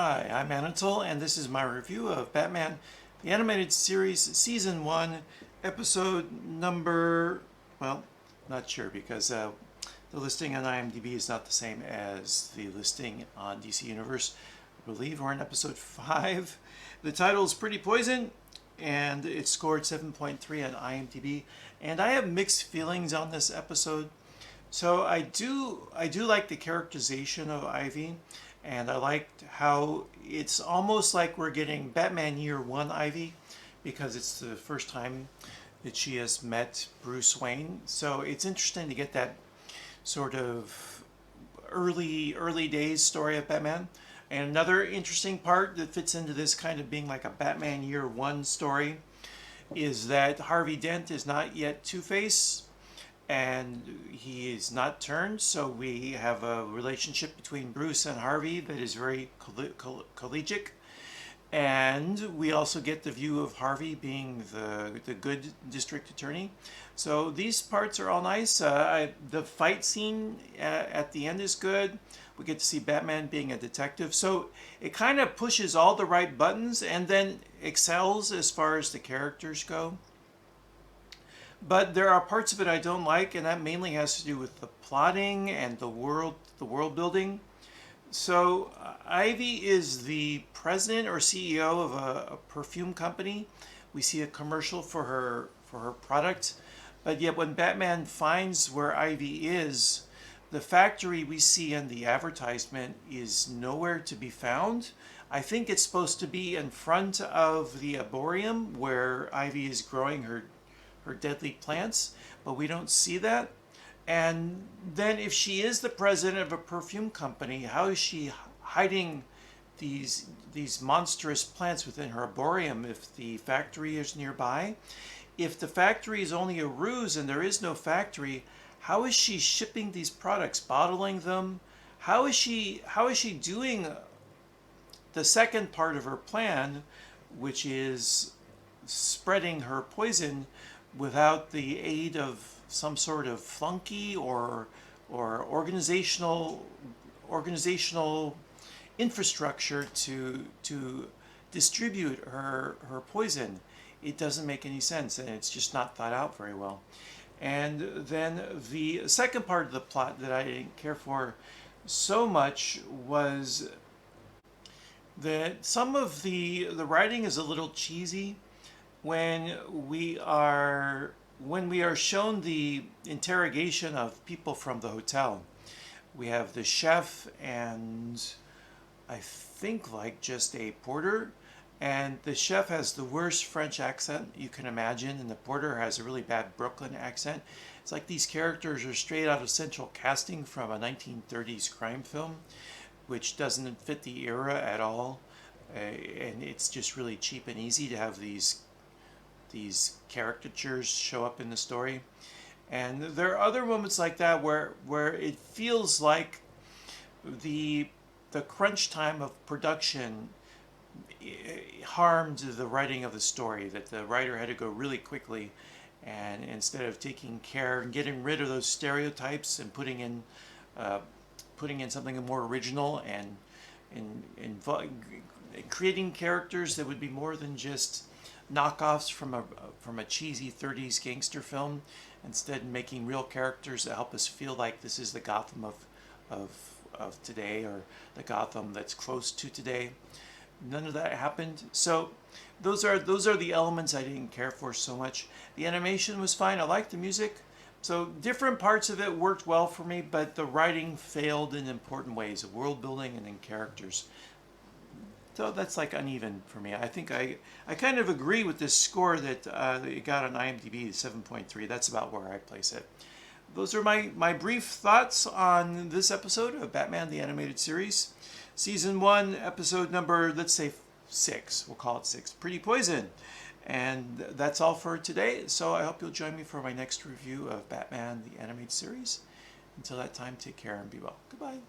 Hi, I'm Anatole, and this is my review of Batman the Animated Series Season 1, episode number, well, not sure because the listing on IMDb is not the same as the listing on DC Universe. I believe we're in episode 5. The title is Pretty Poison, and it scored 7.3 on IMDb, and I have mixed feelings on this episode. So I do like the characterization of Ivy, and I liked how it's almost like we're getting Batman Year One Ivy, because it's the first time that she has met Bruce Wayne. So it's interesting to get that sort of early days story of Batman. And another interesting part that fits into this kind of being like a Batman Year One story is that Harvey Dent is not yet Two-Face, and he is not turned, so we have a relationship between Bruce and Harvey that is very collegiate. And we also get the view of Harvey being the good district attorney. So these parts are all nice. The fight scene at the end is good. We get to see Batman being a detective. So it kind of pushes all the right buttons and then excels as far as the characters go. But there are parts of it I don't like, and that mainly has to do with the plotting and the world building. So Ivy is the president or CEO of a perfume company. We see a commercial for her product, but yet when Batman finds where Ivy is, the factory we see in the advertisement is nowhere to be found. I think it's supposed to be in front of the arboreum where Ivy is growing her deadly plants, but we don't see that. And then if she is the president of a perfume company, how is she hiding these monstrous plants within her arboreum if the factory is nearby? If the factory is only a ruse and there is no factory, how is she shipping these products, bottling them? How is she doing the second part of her plan, which is spreading her poison without the aid of some sort of flunky or organizational infrastructure to distribute her poison? It doesn't make any sense, and it's just not thought out very well. And then the second part of the plot that I didn't care for so much was that some of the writing is a little cheesy when we are shown the interrogation of people from the hotel. We have the chef and I think like just a porter, and the chef has the worst French accent you can imagine, and the porter has a really bad Brooklyn accent. It's like these characters are straight out of Central Casting from a 1930s crime film, which doesn't fit the era at all, and it's just really cheap and easy to have these caricatures show up in the story. And there are other moments like that where it feels like the crunch time of production harmed the writing of the story, that the writer had to go really quickly, and instead of taking care and getting rid of those stereotypes and putting in something more original and creating characters that would be more than just knockoffs from a cheesy 30s gangster film, instead making real characters that help us feel like this is the Gotham of today, or the Gotham that's close to today. None of that happened. So those are the elements I didn't care for so much. The animation was fine. I liked the music. So different parts of it worked well for me, but the writing failed in important ways, of world building and in characters. So that's like uneven for me. I think I kind of agree with this score that it got on IMDb, 7.3. That's about where I place it. Those are my brief thoughts on this episode of Batman the Animated Series. Season 1, episode number, let's say 6. We'll call it 6. Pretty Poison. And that's all for today. So I hope you'll join me for my next review of Batman the Animated Series. Until that time, take care and be well. Goodbye.